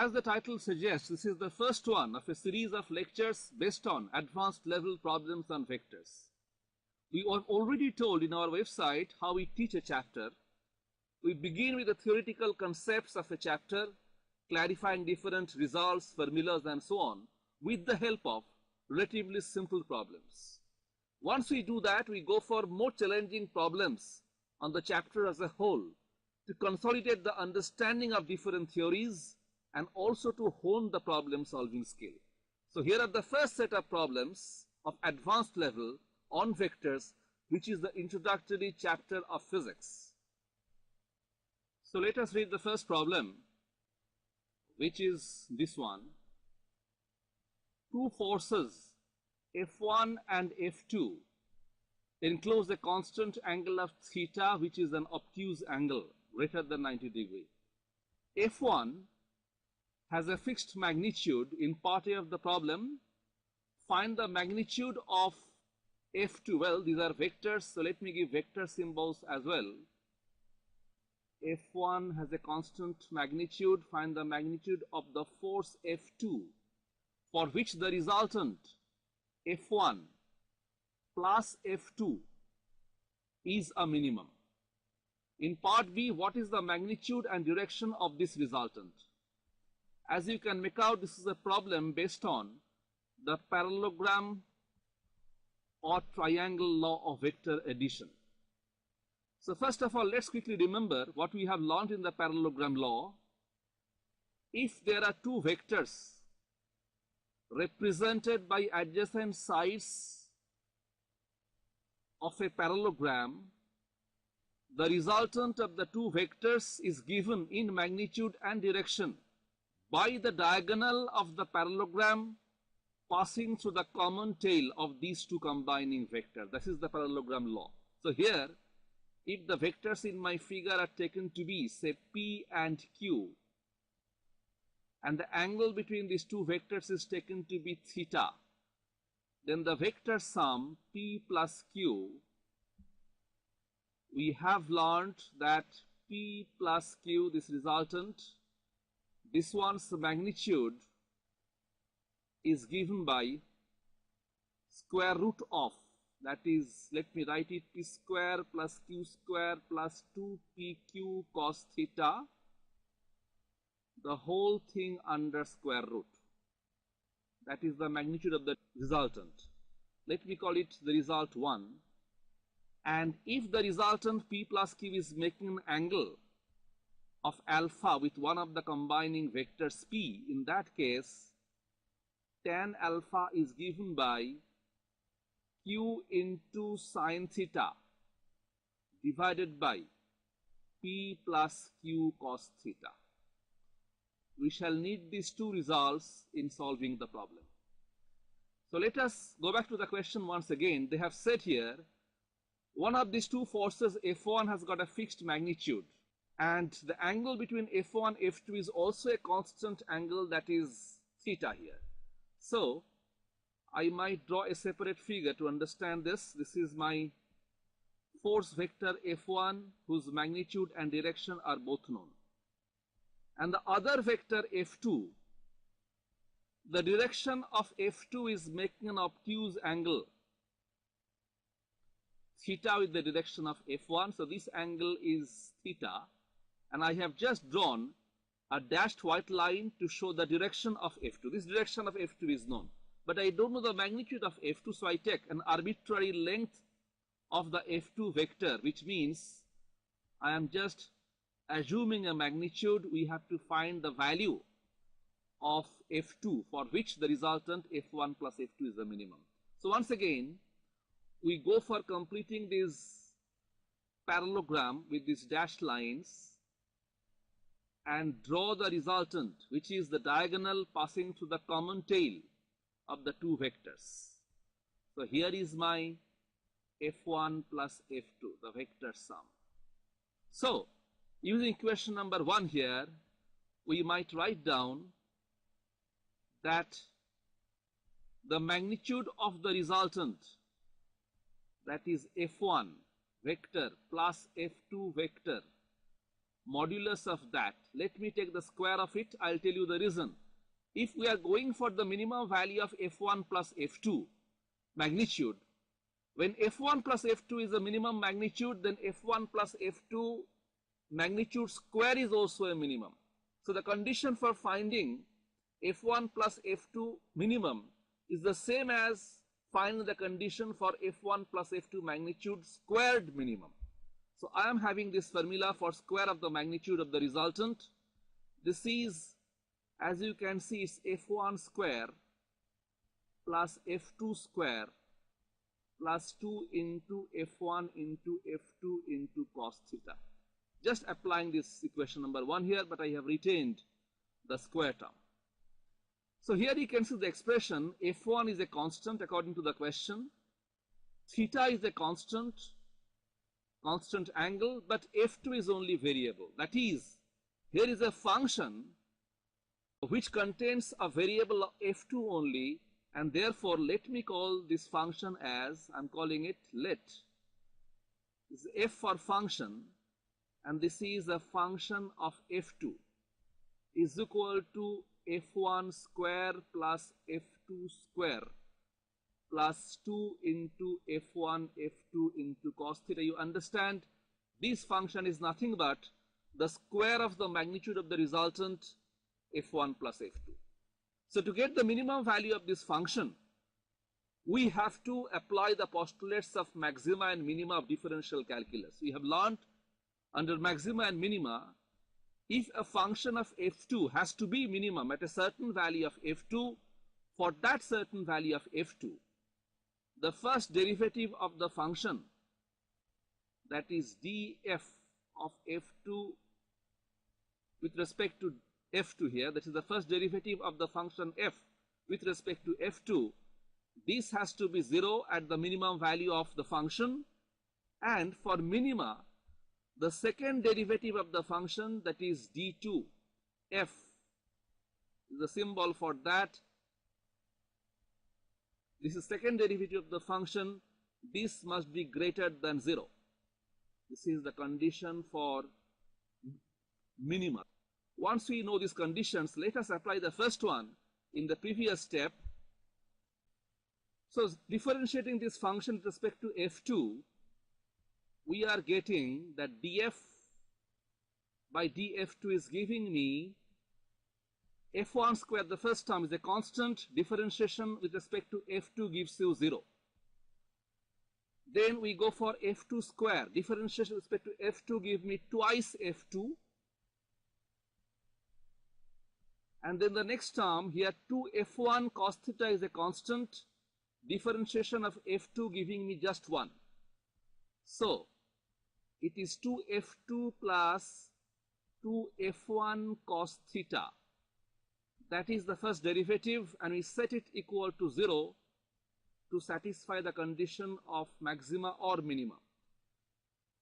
as the title suggests, this is the first one of a series of lectures based on advanced level problems on vectors. We have already told in our website how we teach a chapter. We begin with the theoretical concepts of a chapter, clarifying different results, formulas, and so on, with the help of relatively simple problems. Once we do that, we go for more challenging problems on the chapter as a whole to consolidate the understanding of different theories and also to hone the problem solving skill. So here are the first set of problems of advanced level on vectors, which is the introductory chapter of physics. So let us read the first problem, which is this one. Two forces F1 and F2 enclose a constant angle of theta, which is an obtuse angle greater than 90 degrees. F1 has a fixed magnitude. In part A of the problem, find the magnitude of F2. Well, these are vectors, so let me give vector symbols as well. F1 has a constant magnitude. Find the magnitude of the force F2, for which the resultant F1 plus F2 is a minimum. In part B, what is the magnitude and direction of this resultant? As you can make out, this is a problem based on the parallelogram or triangle law of vector addition. So first of all, let's quickly remember what we have learned in the parallelogram law. If there are two vectors represented by adjacent sides of a parallelogram, the resultant of the two vectors is given in magnitude and direction by the diagonal of the parallelogram passing through the common tail of these two combining vectors. This is the parallelogram law. So here, if the vectors in my figure are taken to be, say, P and Q, and the angle between these two vectors is taken to be theta, then the vector sum P plus Q, we have learned that P plus Q, this resultant, this one's magnitude is given by square root of, that is, let me write it, P square plus Q square plus 2PQ cos theta, the whole thing under square root. That is the magnitude of the resultant. Let me call it the result 1. And if the resultant P plus Q is making an angle of alpha with one of the combining vectors P, in that case, tan alpha is given by Q into sine theta divided by P plus Q cos theta. We shall need these two results in solving the problem. So let us go back to the question once again. They have said here, one of these two forces, F1, has got a fixed magnitude, and the angle between F1 and F2 is also a constant angle, that is theta here. So I might draw a separate figure to understand this. This is my force vector F1, whose magnitude and direction are both known. And the other vector F2, the direction of F2 is making an obtuse angle theta with the direction of F1. So this angle is theta, and I have just drawn a dashed white line to show the direction of F2. This direction of F2 is known, but I don't know the magnitude of F2, so I take an arbitrary length of the F2 vector, which means I am just assuming a magnitude. We have to find the value of F2, for which the resultant F1 plus F2 is the minimum. So once again, we go for completing this parallelogram with these dashed lines and draw the resultant, which is the diagonal passing through the common tail of the two vectors. So here is my F1 plus F2, the vector sum. So using equation number 1 here, we might write down that the magnitude of the resultant, that is F1 vector plus F2 vector, modulus of that. Let me take the square of it. I'll tell you the reason. If we are going for the minimum value of f1 plus f2 magnitude, when f1 plus f2 is the minimum magnitude, then f1 plus f2 magnitude square is also a minimum. So the condition for finding f1 plus f2 minimum is the same as finding the condition for f1 plus f2 magnitude squared minimum. So I am having this formula for square of the magnitude of the resultant. This is, as you can see, is f1 square plus f2 square plus 2 into f1 into f2 into cos theta. Just applying this equation number 1 here, but I have retained the square term. So here you can see the expression f1 is a constant according to the question, theta is a constant angle, but f2 is only variable. That is, here is a function which contains a variable of f2 only, and therefore let me call this function as, I'm calling it let. This is f for function, and this is a function of f2 is equal to f1 square plus f2 square plus 2 into f1 f2 into cos theta. You understand this function is nothing but the square of the magnitude of the resultant f1 plus f2. So to get the minimum value of this function, we have to apply the postulates of maxima and minima of differential calculus. We have learned under maxima and minima, if a function of f2 has to be minimum at a certain value of f2, for that certain value of f2, the first derivative of the function, that is df of f2 with respect to f2 here, that is the first derivative of the function f with respect to f2, this has to be 0 at the minimum value of the function, and for minima, the second derivative of the function, that is d2 f, is the symbol for that. This is second derivative of the function. This must be greater than 0. This is the condition for minima. Once we know these conditions, let us apply the first one in the previous step. So differentiating this function with respect to f2, we are getting that df by df2 is giving me f1 square, the first term is a constant, differentiation with respect to f2 gives you 0. Then we go for f2 square, differentiation with respect to f2 give me twice f2. And then the next term here, 2f1 cos theta is a constant, differentiation of f2 giving me just 1. So it is 2f2 plus 2f1 cos theta. That is the first derivative, and we set it equal to 0 to satisfy the condition of maxima or minima.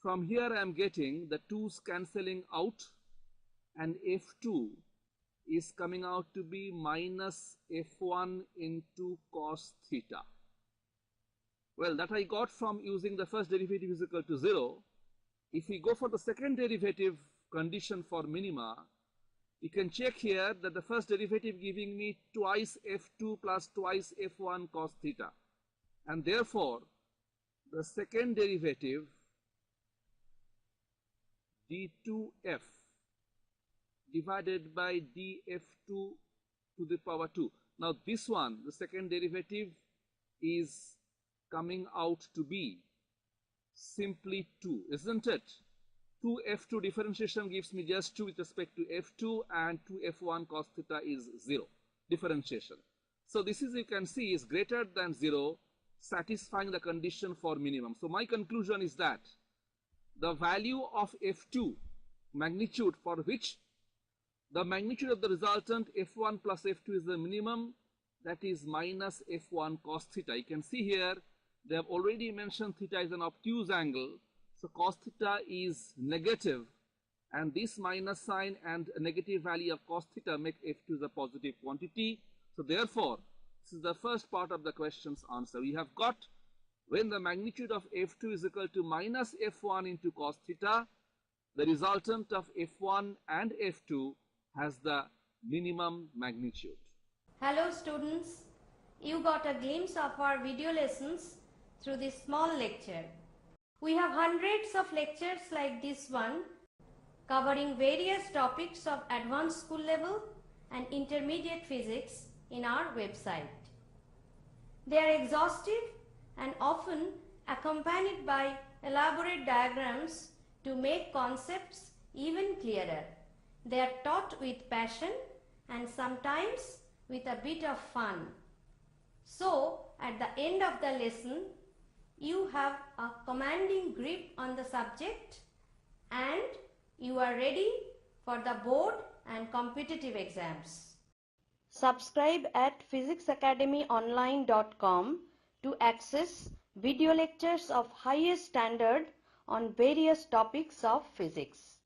From here I am getting the 2's cancelling out, and f2 is coming out to be minus f1 into cos theta. Well, that I got from using the first derivative is equal to 0. If we go for the second derivative condition for minima, you can check here that the first derivative giving me twice f2 plus twice f1 cos theta. And therefore, the second derivative d2f divided by df2 to the power 2. Now this one, the second derivative, is coming out to be simply 2, isn't it? 2f2 differentiation gives me just 2 with respect to f2, and 2f1 cos theta is 0 differentiation. So this is, you can see, is greater than 0, satisfying the condition for minimum. So my conclusion is that the value of f2 magnitude, for which the magnitude of the resultant f1 plus f2 is the minimum, that is minus f1 cos theta. You can see here they have already mentioned theta is an obtuse angle, so cos theta is negative, and this minus sign and a negative value of cos theta make f2 as a positive quantity. So therefore, this is the first part of the question's answer. We have got when the magnitude of f2 is equal to minus f1 into cos theta, the resultant of F1 and F2 has the minimum magnitude. Hello students, you got a glimpse of our video lessons through this small lecture. We have hundreds of lectures like this one covering various topics of advanced school level and intermediate physics in our website. They are exhaustive and often accompanied by elaborate diagrams to make concepts even clearer. They are taught with passion and sometimes with a bit of fun. So, at the end of the lesson, you have a commanding grip on the subject and you are ready for the board and competitive exams. Subscribe at physicsacademyonline.com to access video lectures of highest standard on various topics of physics.